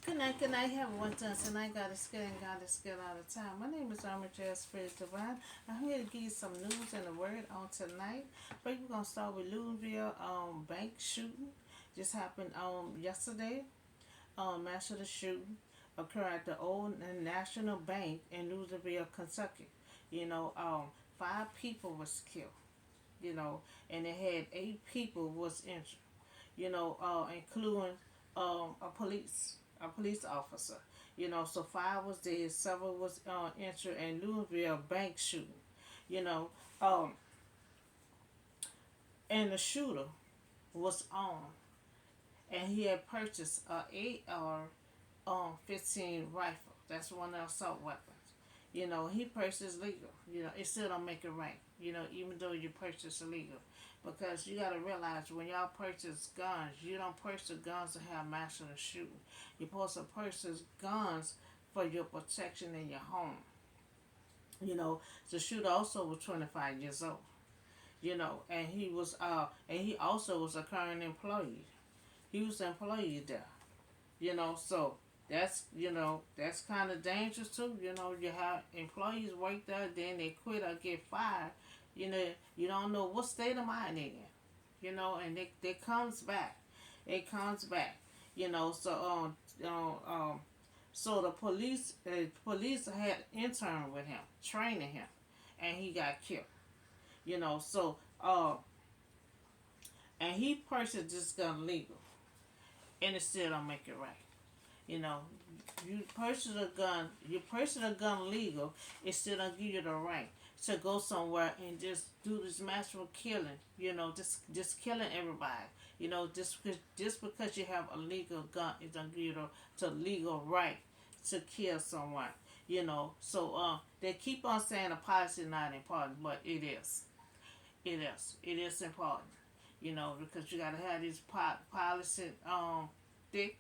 Good night, everyone. Tonight, God is good and God is good all the time. My name is Armor Jazz Spirit Divine. I'm here to give you some news and a word on tonight. But we're going to start with Louisville Bank shooting. Just happened yesterday. Mass of the shooting occurred at the old National Bank in Louisville, Kentucky. You know, five people was killed. You know, and it had eight people was injured. Including a police officer. You know, so five was dead, several was injured in Louisville bank shooting. You know, um, and the shooter was armed, and he had purchased a AR-15 rifle. That's one of the assault weapons. You know, he purchased legal. You know, it still don't make it right. You know, even though you purchase illegal, because you got to realize when y'all purchase guns, you don't purchase guns to have master shooting. You're supposed to purchase guns for your protection in your home. You know, the shooter also was 25 years old. You know, and he also was a current employee. He was an employee there. You know, so that's kind of dangerous too. You know, you have employees work there, then they quit or get fired. You know, you don't know what state of mind they in. You know, and it comes back. It comes back. You know, so the police had intern with him, training him, and he got killed. You know, and he purchased this gun legal, and it still don't make it right. You know, you purchase a gun legal, it still don't give you the right to go somewhere and just do this massive killing. You know, just killing everybody. You know, just because you have a legal gun, it don't give you the legal right to kill someone. You know, they keep on saying the policy is not important, but it is. It is. It is important. You know, because you gotta have these policy thick,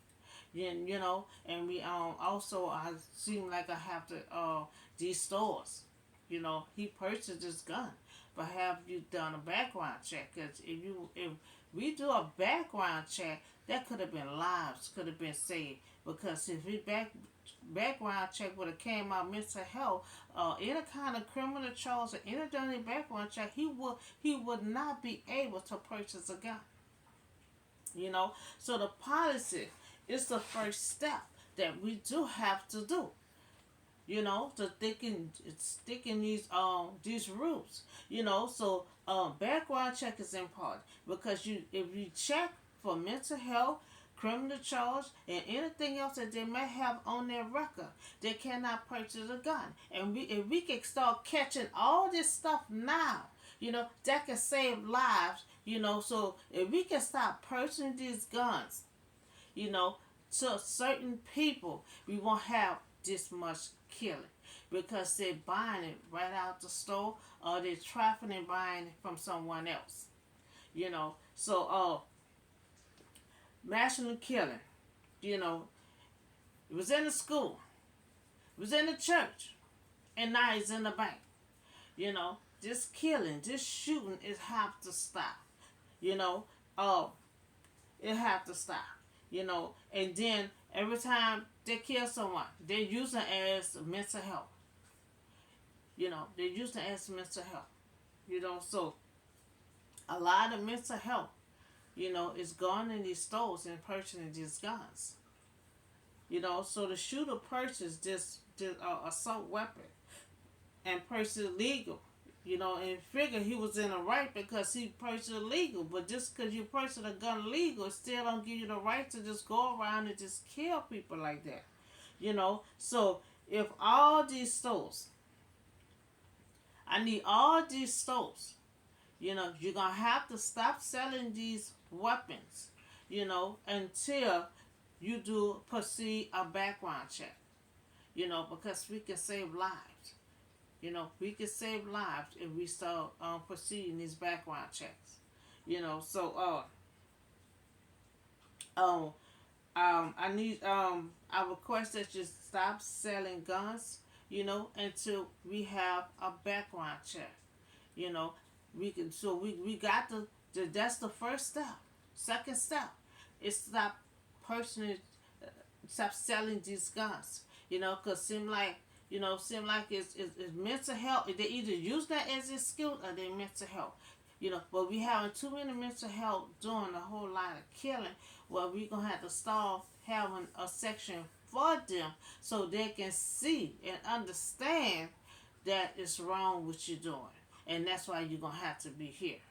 you know, and we also I seem like I have to these stores, you know, he purchased this gun, but have you done a background check? Because if we do a background check, that could have been lives, could have been saved. Because if he background check would have came out mental health, any kind of criminal charge or any done a background check, he would not be able to purchase a gun. You know, so the policy is the first step that we do have to do. You know, to sticking these rules. You know, so background check is important because if you check for mental health, criminal charge, and anything else that they may have on their record, they cannot purchase a gun. And if we can start catching all this stuff now, you know, that can save lives. You know, so if we can stop purchasing these guns, you know, to certain people, we won't have this much killing because they're buying it right out the store or they're trafficking and buying it from someone else. You know, national killing, you know, it was in the school, it was in the church, and now it's in the bank. You know, this killing, this shooting, it have to stop. You know, uh, it have to stop. You know, and then every time they kill someone, they use it as mental health. You know, they use it as mental health. You know, so a lot of mental health, you know, is gone in these stores and purchasing these guns. You know, so the shooter purchased this assault weapon and purchased it legal. You know, and figure he was in the right because he purchased it legal. But just because you purchase a gun legal, it still don't give you the right to just go around and just kill people like that. You know, so if all these stores, I need all these stores, you know, you're going to have to stop selling these weapons, you know, until you do proceed a background check, you know, because we can save lives. You know, we can save lives if we start proceeding these background checks. You know, um, I request that you stop selling guns. You know, until we have a background check. You know, we got that's the first step. Second step is stop personally stop selling these guns. Cause seem like it's mental health. They either use that as an excuse or they mental health. But we having too many mental health doing a whole lot of killing. Well, we gonna have to start having a section for them so they can see and understand that it's wrong what you're doing, and that's why you're gonna have to be here.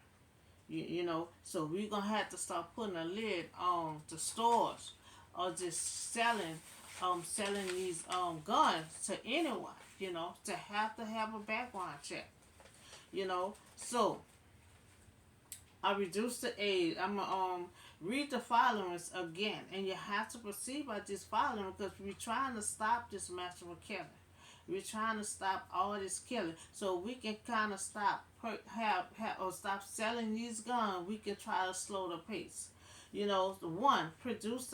So we're gonna have to start putting a lid on the stores or just selling these guns to anyone. To have a background check. So I reduced the age. I'm gonna read the followings again, and you have to proceed by this following because we're trying to stop this massive killing. We're trying to stop all this killing, so we can kind of stop or stop selling these guns. We can try to slow the pace. The one reduce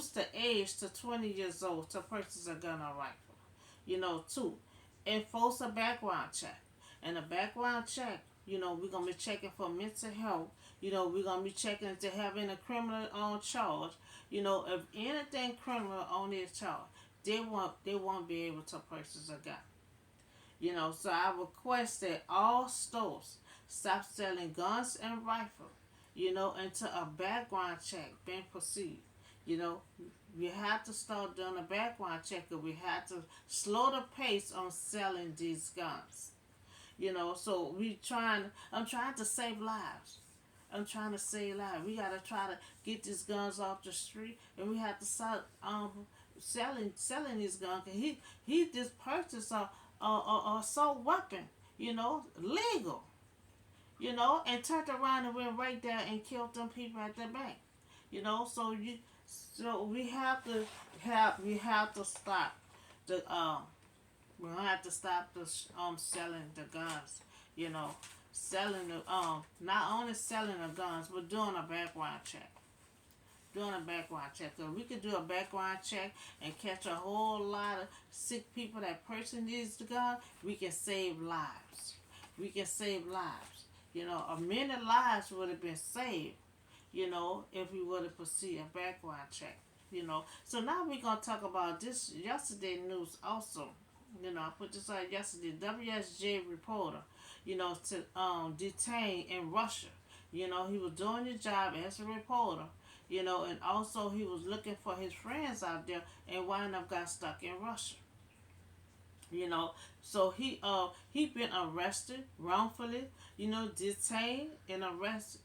the age to 20 years old to purchase a gun or rifle. Two, enforce a background check, and a background check. We're gonna be checking for mental health. We're gonna be checking if they have any criminal on charge. If anything criminal on their charge, they won't be able to purchase a gun. So I request that all stores stop selling guns and rifles. Until a background check been proceed. We have to start doing a background check, and we have to slow the pace on selling these guns. So I'm trying to save lives. I'm trying to save lives. We gotta try to get these guns off the street, and we have to start selling these guns. He just purchased a assault weapon, legal, and turned around and went right there and killed them people at the bank. So we have to stop the we don't have to stop the selling the guns. Selling the not only selling the guns but doing a background check. Doing a background check. So we could do a background check and catch a whole lot of sick people that purchase these guns. We can save lives. We can save lives. Many lives would have been saved. If we would have pursued a background check. So now we're gonna talk about this yesterday news also. I put this out yesterday. WSJ reporter, to detained in Russia. He was doing his job as a reporter. And also he was looking for his friends out there, and wound up got stuck in Russia. So he been arrested wrongfully. Detained and arrested.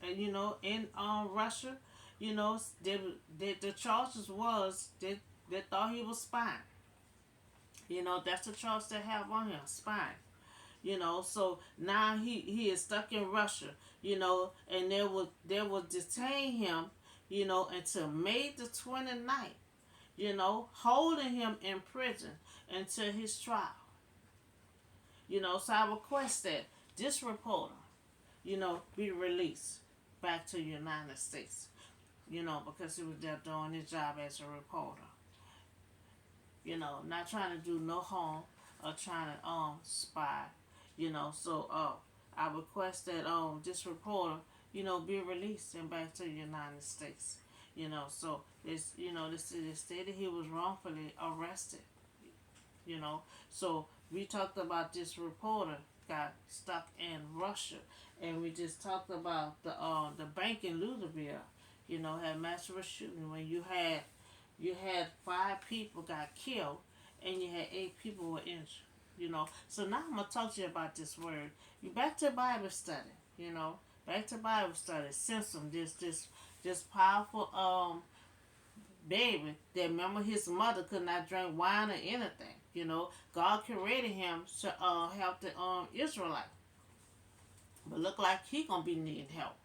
In Russia. The charges was they thought he was spying. That's the charge they have on him, spying. So now he is stuck in Russia. And they will detain him. Until May the 29th. Holding him in prison until his trial. So I request that this reporter, be released back to the United States. Because he was there doing his job as a reporter. Not trying to do no harm or trying to spy. So I request that this reporter, be released and back to the United States. So this stated he was wrongfully arrested. So we talked about this reporter got stuck in Russia, and we just talked about the bank in Louisville. Had massive shooting when you had 5 people got killed, and you had 8 people were injured. So now I'm gonna talk to you about this word. You back to Bible study. Back to Bible study. Samson, this powerful baby that remember his mother could not drink wine or anything. God created him to help the Israelite, but look like he gonna be needing help.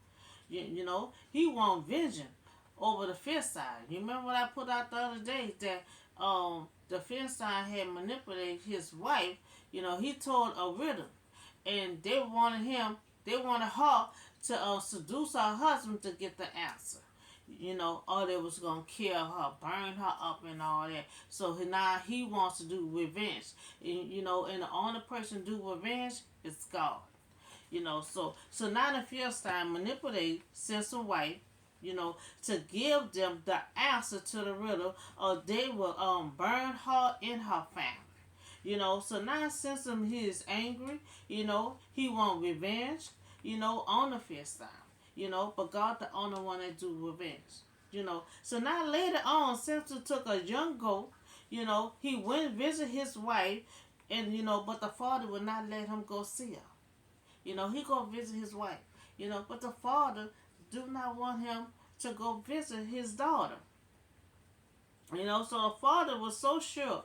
He want vengeance over the Philistines. You remember what I put out the other day that the Philistine had manipulated his wife. He told a riddle, and they wanted her to seduce her husband to get the answer. Or they was gonna kill her, burn her up, and all that. So now he wants to do revenge. And the only person do revenge is God. So now the Philistine manipulate Samson's wife. to give them the answer to the riddle, or they will burn her and her family. So now since he is angry, he want revenge, on the Philistine. But God the only one that do revenge. So now later on, Samson took a young goat, he went visit his wife, and but the father would not let him go see her. He go visit his wife. But the father do not want him to go visit his daughter. So the father was so sure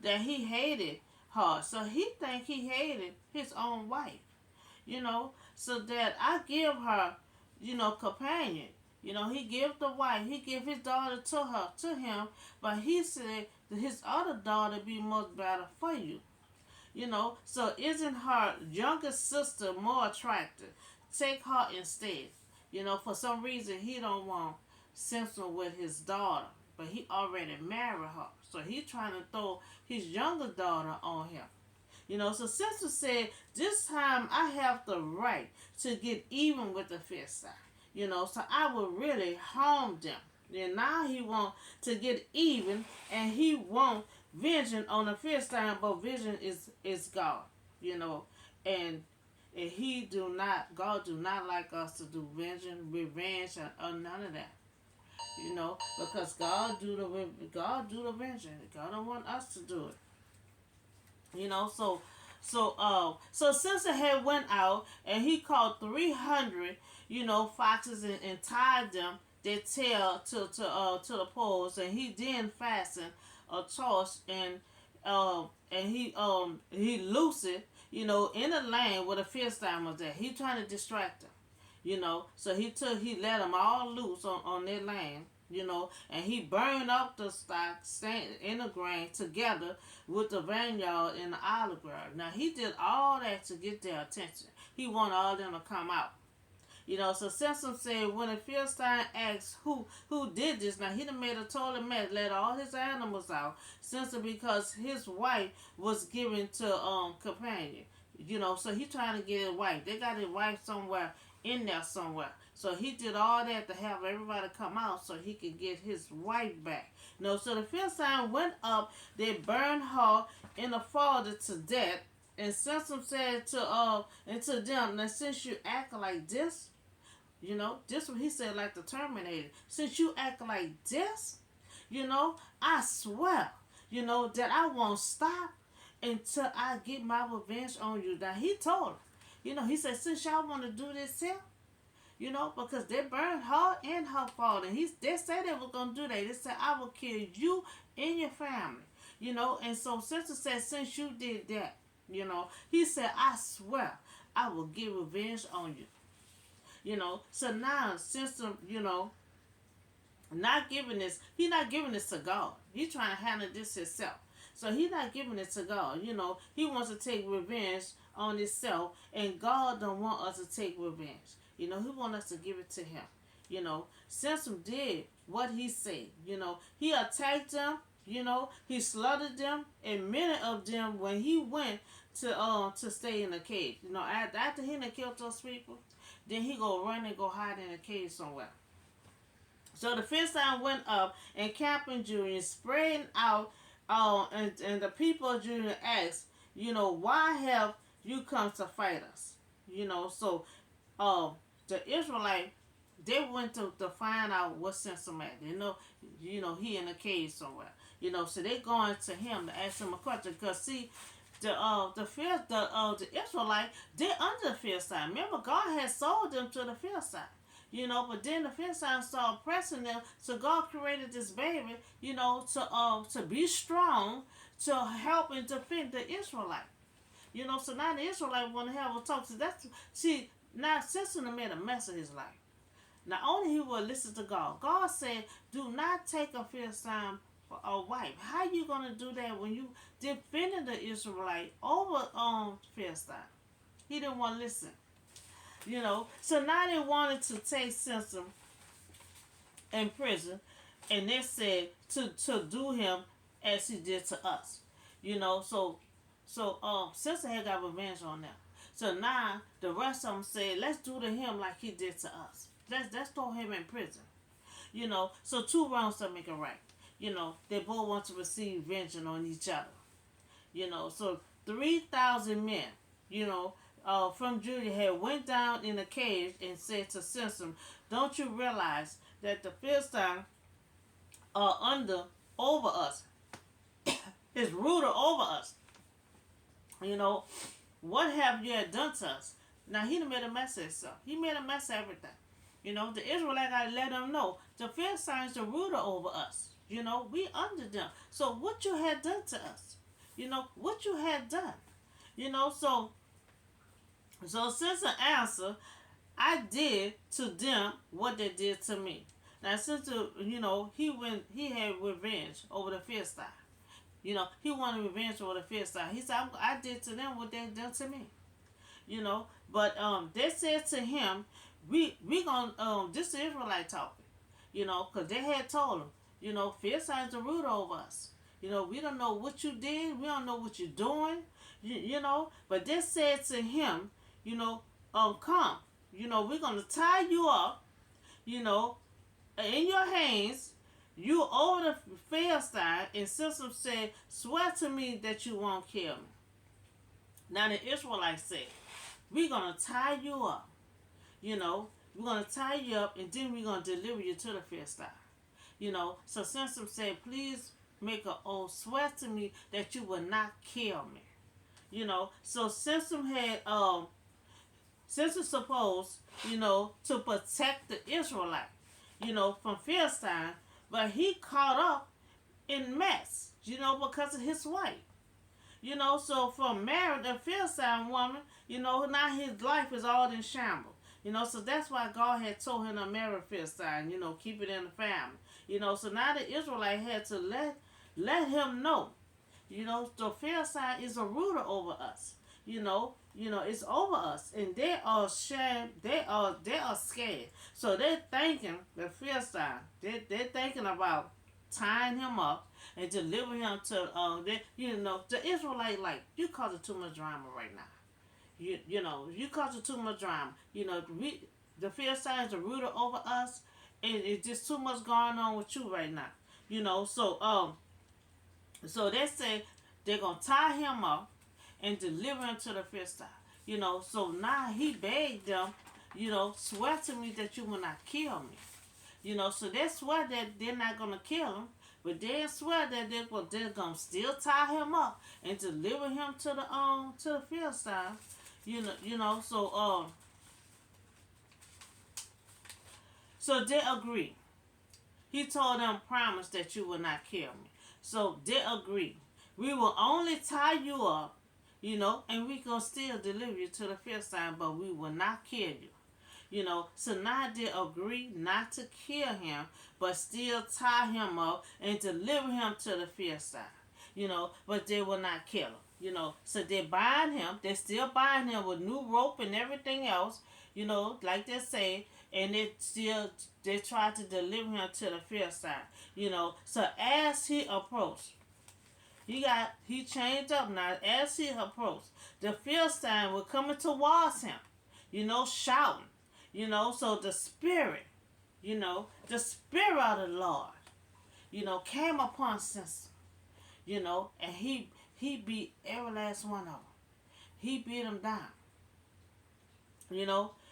that he hated her. So he think he hated his own wife. So that I give her, companion. He give the wife, he give his daughter to him, but he said that his other daughter be much better for you. So isn't her younger sister more attractive? Take her instead. For some reason he don't want Simpson with his daughter, but he already married her. So he trying to throw his younger daughter on him. So Simpson said, this time I have the right to get even with the Philistines. So I will really harm them. And now he want to get even, and he want vengeance on the Philistine, but vengeance is God. And God do not like us to do vengeance, revenge, or none of that. Because God do the vengeance. God don't want us to do it. So Samson had went out and he caught 300, foxes, and tied them their tail to the poles, and he then fastened a torch, and he loosed it, in the lane where the Philistine was at. He trying to distract them. So he let them all loose on their land, and he burned up the stock in the grain together with the vineyard and the olive grove. Now he did all that to get their attention. He wanted all them to come out. So Samson said when the Philistine asked who did this, now he done made a total mess, let all his animals out, Samson, because his wife was given to companion. So he trying to get his wife. They got his wife somewhere in there somewhere. So he did all that to have everybody come out so he could get his wife back. So the Philistine went up, they burned her and the father to death. And Samson said to them, now since you act like this, this what he said, like the Terminator. Since you act like this, I swear, that I won't stop until I get my revenge on you. Now he told her, he said, since y'all want to do this here, because they burned her and her father. And they said they were going to do that. They said, I will kill you and your family. And so Samson said, since you did that, he said, I swear I will get revenge on you. So now Samson, not giving this, he not giving this to God. He's trying to handle this himself. So he's not giving it to God. He wants to take revenge on himself, and God don't want us to take revenge. He wants us to give it to him. Samson did what he said. He attacked them. He slaughtered them, and many of them when he went to stay in a cave. After he done killed those people, then he go run and go hide in a cave somewhere. So the Philistine went up and camped in Judah, spreading out, and the people of Judah asked, why have you come to fight us? So the Israelites, they went to find out what Samson at. They know, he in a cave somewhere. So they going to him to ask him a question. Because see, the Israelite, they under the Philistine. Remember, God had sold them to the Philistine. But then the Philistines started pressing them. So God created this baby, to be strong, to help and defend the Israelite. So now the Israelite want to have a talk. So now Samson made a mess of his life. Not only he will listen to God. God said, do not take a Philistine for a wife. How you going to do that when you defended the Israelite over Philistine? He didn't want to listen. So now they wanted to take Samson in prison, and they said to do him as he did to us. So Samson had got revenge on them. So now the rest of them said, let's do to him like he did to us. Let's throw him in prison. So two wrongs don't make a right. They both want to receive vengeance on each other. So 3,000 men, you know, from Judah had went down in a cave and said to Samson, "Don't you realize that the Philistines are under over us, is ruler over us? You know, what have you done to us?" Now he done made a mess of himself. He made a mess of everything. The Israelite gotta let them know the Philistines are ruler over us. We under them. So what you had done to us? What you had done. So since an answer, I did to them what they did to me. Now since he had revenge over the Philistines. He wanted revenge over the Philistines. He said, I did to them what they done to me. But they said to him, we gonna this is Israelite talking, because they had told him, Philistines are ruler over us. We don't know what you did, we don't know what you're doing, but they said to him, come, we're gonna tie you up, in your hands, you owe the Philistine, and Samson said, swear to me that you won't kill me. Now the Israelites said, we're going to tie you up. We're going to tie you up, and then we're going to deliver you to the Philistine. So Samson said, please make an oath, swear to me that you will not kill me. So Samson had, Samson supposed, to protect the Israelite, from Philistine, but he caught up in mess, because of his wife. So from married a Philistine woman, now his life is all in shambles. So that's why God had told him to marry a Philistine, keep it in the family. So now the Israelite had to let him know, the Philistine is a ruler over us. It's over us, and they are ashamed. They are scared. So they're thinking the Philistine. They're thinking about tying him up and delivering him to the Israelite. Like, you causing too much drama right now. You causing too much drama. The Philistines are ruler over us, and it's just too much going on with you right now. So they say they're gonna tie him up and deliver him to the Philistine. So now he begged them, swear to me that you will not kill me. So they swear that they're not gonna kill him, but they swear that they're gonna still tie him up and deliver him to the Philistine. So they agree. He told them, promise that you will not kill me. So they agree. We will only tie you up, and we gonna still deliver you to the Philistine, but we will not kill you. So now they agree not to kill him, but still tie him up and deliver him to the Philistine. But they will not kill him. So they bind him. They still bind him with new rope and everything else. Like they say, and they try to deliver him to the Philistine. So as he approached, he changed up now. As he approached, the Philistine were coming towards him, shouting. So the spirit of the Lord, came upon Samson, and he beat every last one of them. He beat them down.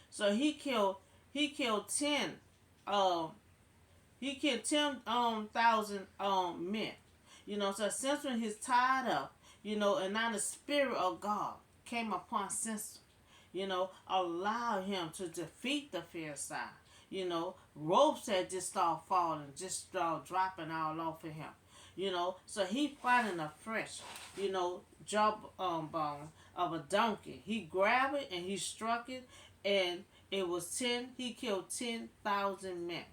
So he killed 10,000 men. So Samson he's tied up, and now the spirit of God came upon Samson, allow him to defeat the Philistine. Ropes had just started falling, just started dropping all over him. So he finding a fresh, jawbone of a donkey. He grabbed it and he struck it, and it was he killed 10,000 men.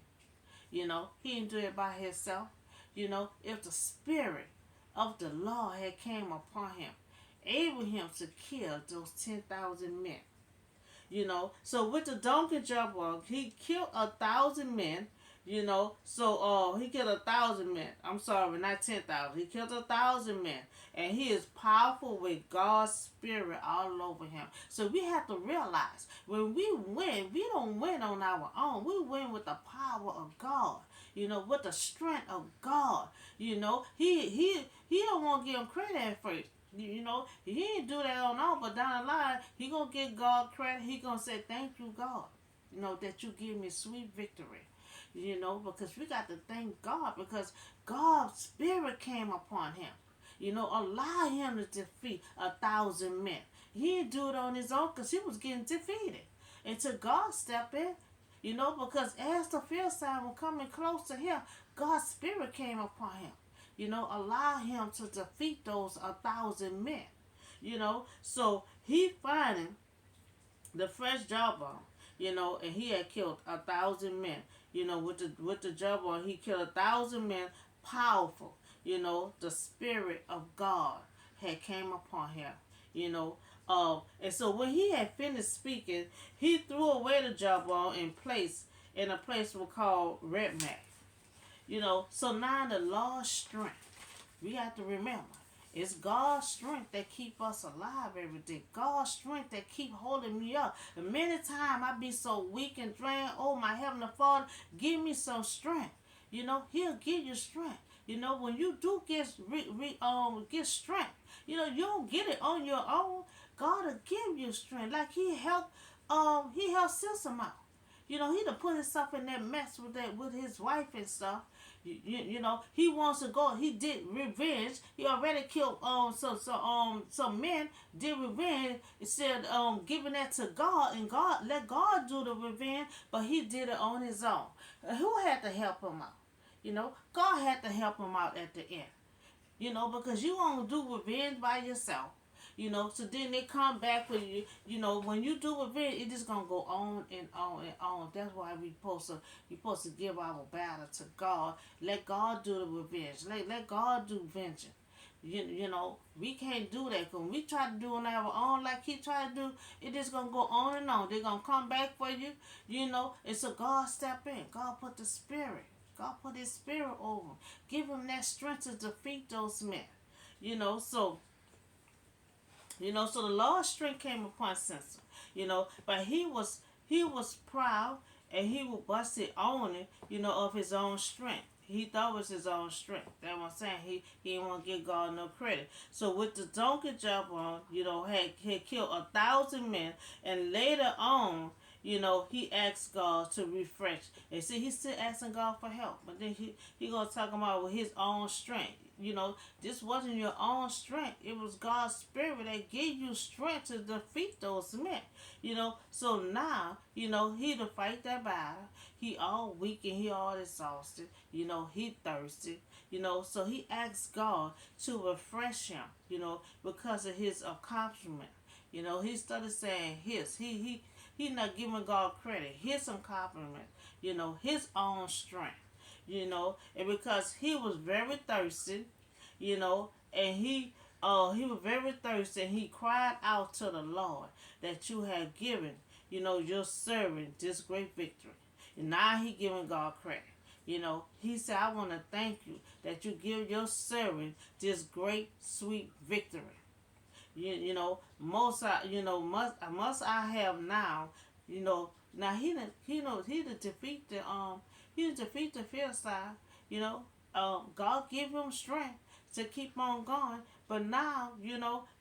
He didn't do it by himself. If the spirit of the Lord had came upon him, able him to kill those 10,000 men. So with the donkey jawbone, he killed 1,000 men. So he killed 1,000 men. I'm sorry, not 10,000. He killed 1,000 men, and he is powerful with God's spirit all over him. So we have to realize when we win, we don't win on our own. We win with the power of God. with the strength of God. He don't want to give him credit at first. He ain't do that on all, but down the line, he gonna give God credit. He gonna say, thank you, God, that you give me sweet victory. Because we got to thank God because God's spirit came upon him. Allow him to defeat 1,000 men. He didn't do it on his own because he was getting defeated. Until God stepped in, because as the Philistines were coming close to him, God's spirit came upon him. Allow him to defeat those 1,000 men. So he finding the fresh jawbone, and he had killed 1,000 men. With the jawbone, he killed 1,000 men. Powerful. The spirit of God had came upon him. And so when he had finished speaking, he threw away the jawbone in a place we call Redmac. So now the Lord's strength, we have to remember, it's God's strength that keep us alive every day. God's strength that keep holding me up. And many times I be so weak and drained. Oh, my Heavenly Father, give me some strength. He'll give you strength. When you do get strength, you don't get it on your own. God will give you strength. Like he helped Samson out. He done put himself in that mess with his wife and stuff. He wants to go. He did revenge. He already killed some men. Did revenge instead of giving that to God, and God let God do the revenge, but he did it on his own. Who had to help him out? God had to help him out at the end. Because you won't do revenge by yourself. So then they come back with you. When you do revenge, it just gonna go on and on and on. That's why we supposed to give our battle to God. Let God do the revenge. Let God do vengeance. We can't do that. Because when we try to do on our own like he tried to do, it just going to go on and on. They're going to come back for you, And so God step in. God put the spirit. God put his spirit over him. Give him that strength to defeat those men. So the Lord's strength came upon Samson. But he was proud and he was busted on it, of his own strength. He thought it was his own strength. That's what I'm saying. He didn't want to give God no credit. So with the donkey jawbone, had killed 1,000 men, and later on, he asked God to refresh. And see, he's still asking God for help. But then he gonna talk about with his own strength. This wasn't your own strength. It was God's spirit that gave you strength to defeat those men. So now, he to fight that battle. He all weak and he all exhausted. He thirsty. So he asked God to refresh him, because of his accomplishment. He started saying he not giving God credit. His accomplishment, his own strength. And because he was very thirsty, and he was very thirsty, and he cried out to the Lord that you had given, your servant this great victory. And now he giving God credit. He said, I want to thank you that you give your servant this great sweet victory. Must I have now, now he didn't defeat the Philistine. God give him strength to keep on going, but now,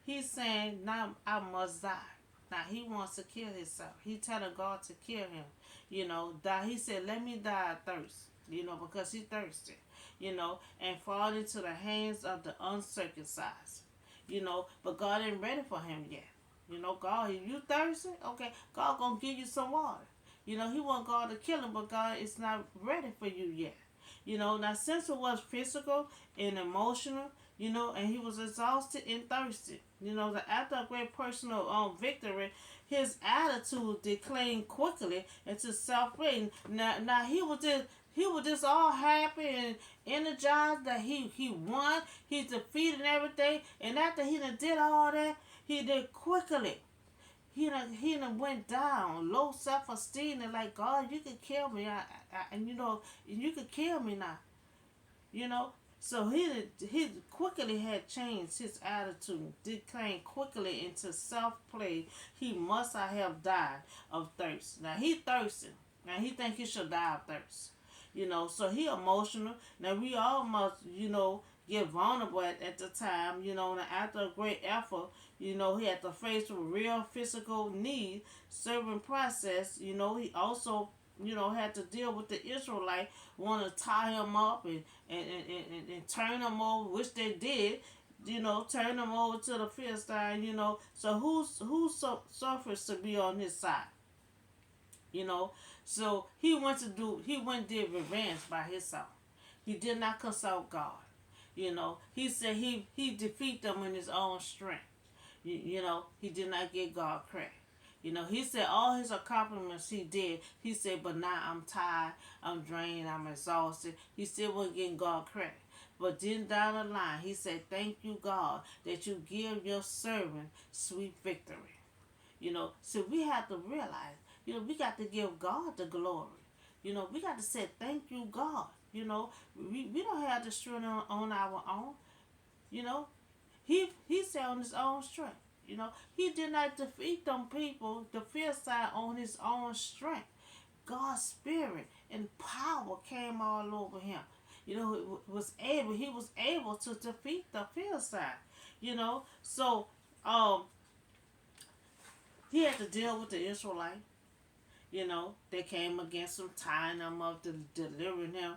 he's saying, now I must die. Now he wants to kill himself. He telling God to kill him. Die. He said, let me die of thirst, because he thirsty, and fall into the hands of the uncircumcised. But God ain't ready for him yet. God, if you thirsty, okay, God gonna give you some water. He want God to kill him, but God is not ready for you yet. Now since it was physical and emotional, and he was exhausted and thirsty. After a great personal victory, his attitude declined quickly into self-praise. Now he was just all happy and energized that he won, he defeated everything, and after he did all that, he did quickly. He went down, low self-esteem, and like, God, you could kill me, and you could kill me now, So he quickly had changed his attitude, declined quickly into self-play. He must have died of thirst. Now he thirsting. Now he think he should die of thirst. So he emotional. Now we all must, get vulnerable at the time, and after a great effort, he had to face with real physical need, serving process, he also, had to deal with the Israelite, want to tie him up and turn him over, which they did, turn him over to the Philistine, so who suffers to be on his side, you know. So he went did revenge by himself. He did not consult God. He said he defeat them in his own strength. He did not give God credit. He said all his accomplishments he did. He said, but now I'm tired, I'm drained, I'm exhausted. He still wasn't getting God credit. But then down the line, he said, thank you, God, that you give your servant sweet victory. So we have to realize, we got to give God the glory. We got to say, thank you, God. We don't have the strength on our own. You know, he said on his own strength. He did not defeat them people, the Philistine, on his own strength. God's spirit and power came all over him. He was able to defeat the Philistine. So he had to deal with the Israelite. They came against him, tying him up, delivering him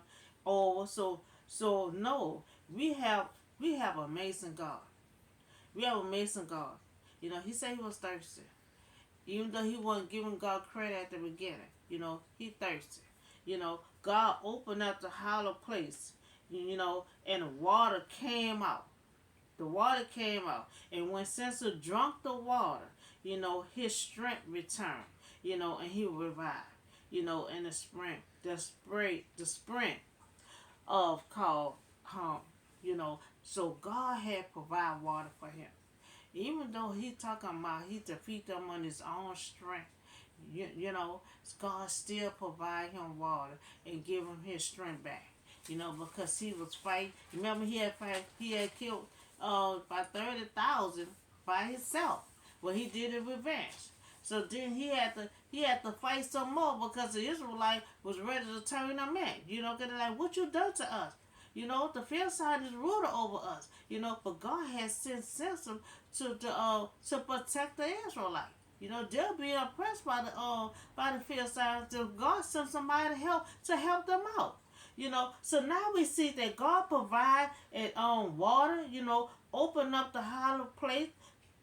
over. So no, we have amazing God. We have amazing God. He said he was thirsty. Even though he wasn't giving God credit at the beginning, he thirsty. God opened up the hollow place, and the water came out. The water came out. And when Samson drank the water, his strength returned, and he revived, in the sprint of called home, so God had provided water for him. Even though he talking about he defeat them on his own strength, God still provide him water and give him his strength back. Because he was fighting. Remember, he had killed about 30,000 by himself when he did it revenge. So then he had to fight some more because the Israelite was ready to turn him in. Cause they're like, what you done to us? The Philistine is ruler over us. But God has sent Samson to protect the Israelite. They'll be oppressed by the Philistines. So God sent somebody to help them out. So now we see that God provide water. Open up the hollow place.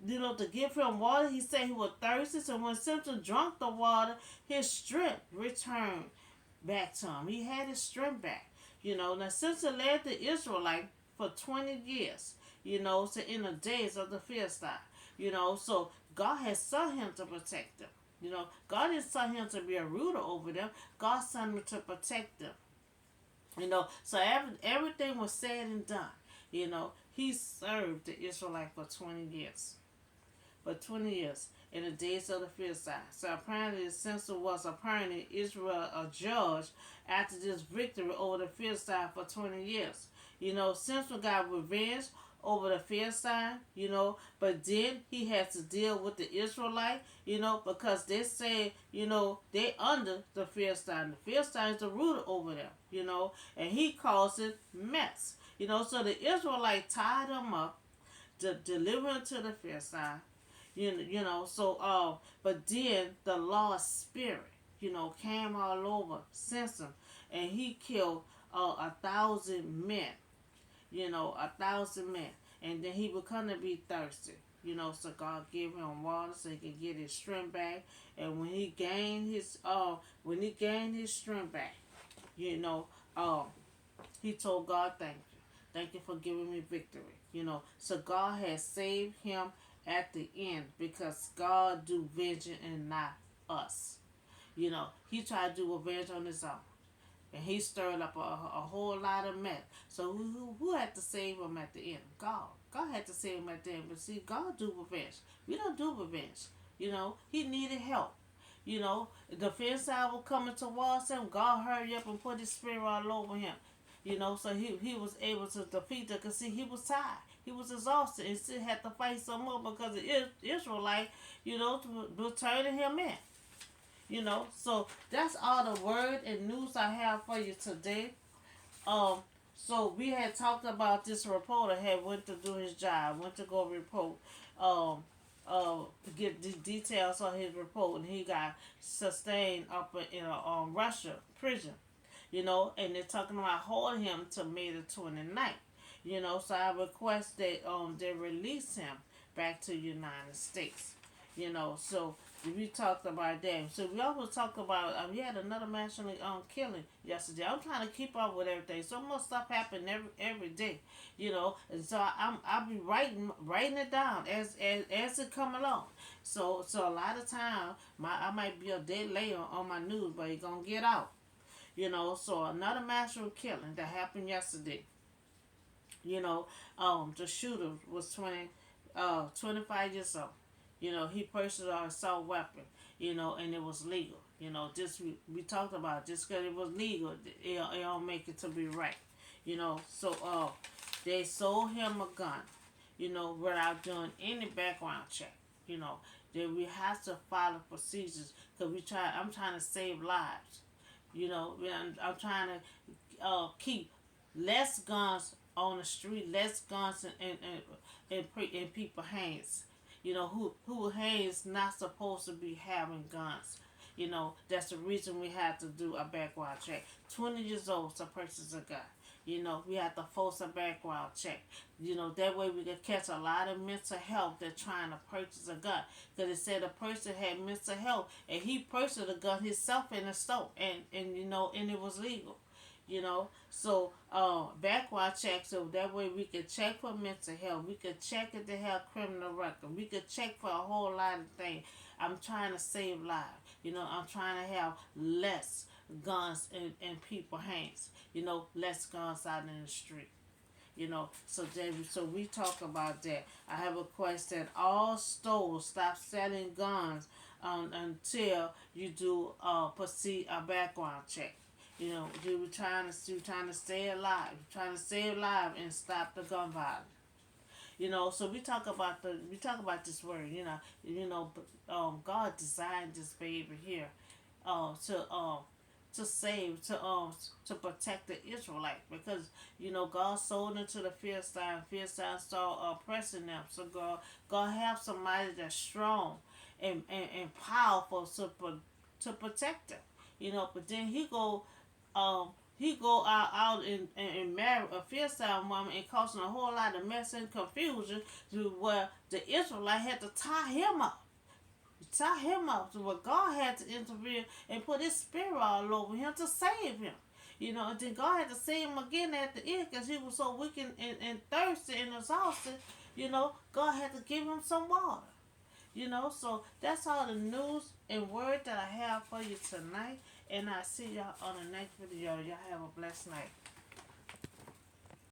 To give him water. He said he was thirsty. So when Samson drank the water, his strength returned back to him. He had his strength back. Now Samson led the Israelite for 20 years, so in the days of the Philistine, so God has sent him to protect them. God didn't send him to be a ruler over them. God sent him to protect them. So everything was said and done. He served the Israelite for 20 years. For 20 years in the days of the Philistines. So apparently Samson was apparently Israel a judge after this victory over the Philistine for 20 years. Samson got revenge over the Philistine, but then he had to deal with the Israelite, because they say, they under the Philistine. The Philistine is the ruler over them, and he caused it mess. So the Israelite tied him up, to deliver him to the Philistine. But then the Lord's spirit, came all over Samson, and he killed 1,000 men, 1,000 men, and then he become to be thirsty, so God gave him water so he could get his strength back, and when he gained his strength back, he told God, thank you for giving me victory, so God has saved him at the end because God do vengeance and not us. He tried to do revenge on his own. And he stirred up a whole lot of mess. So who had to save him at the end? God. God had to save him at the end. But see, God do revenge. We don't do revenge. He needed help. The Philistine was coming towards him. God hurried up and put his spirit all over him. So he was able to defeat them because see, he was tired. He was exhausted and still had to fight some more because the Israelite, was turning him in. So that's all the word and news I have for you today. Um, so we had talked about this reporter had went to do his job, went to go report, um, get the details on his report, and he got sustained up in a Russia prison. And they're talking about holding him to May the 29th. So I request that they release him back to the United States. So we talked about that. So we also talked about we had another mass killing yesterday. I'm trying to keep up with everything. So much stuff happen every day, and so I'll be writing it down as it come along. So a lot of time I might be a day later on my news, but it's gonna get out. So another mass killing that happened yesterday. You know, the shooter was 25 years old. He purchased an assault weapon, and it was legal. Just we talked about just because it was legal, it don't make it to be right. So they sold him a gun, without doing any background check. Then we have to follow procedures because I'm trying to save lives. I'm trying to keep less guns on the street, less guns in people's hands. Who hands not supposed to be having guns. That's the reason we have to do a background check. 20 years old to purchase a gun. We have to force a background check. That way we can catch a lot of mental health that's trying to purchase a gun. Because it said a person had mental health and he purchased a gun himself in the store and it was legal. So background check so that way we can check for mental health. We can check if they have criminal record. We can check for a whole lot of things. I'm trying to save lives. I'm trying to have less guns in people's hands. Less guns out in the street. So we talk about that. I have a request that all stores stop selling guns until you do proceed a background check. We're trying to stay alive, trying to stay alive and stop the gun violence. So we talk about this word. God designed this baby here, to save to protect the Israelites because God sold them to the Philistines. Philistines started oppressing them. So God have somebody that's strong and powerful to protect them. But then he go out and marry a Philistine woman and causing a whole lot of mess and confusion to where the Israelite had to tie him up. Tie him up to where God had to intervene and put his spirit all over him to save him. And then God had to save him again at the end because he was so weak and thirsty and exhausted. God had to give him some water. So that's all the news and word that I have for you tonight. And I see y'all on the next video. Y'all have a blessed night.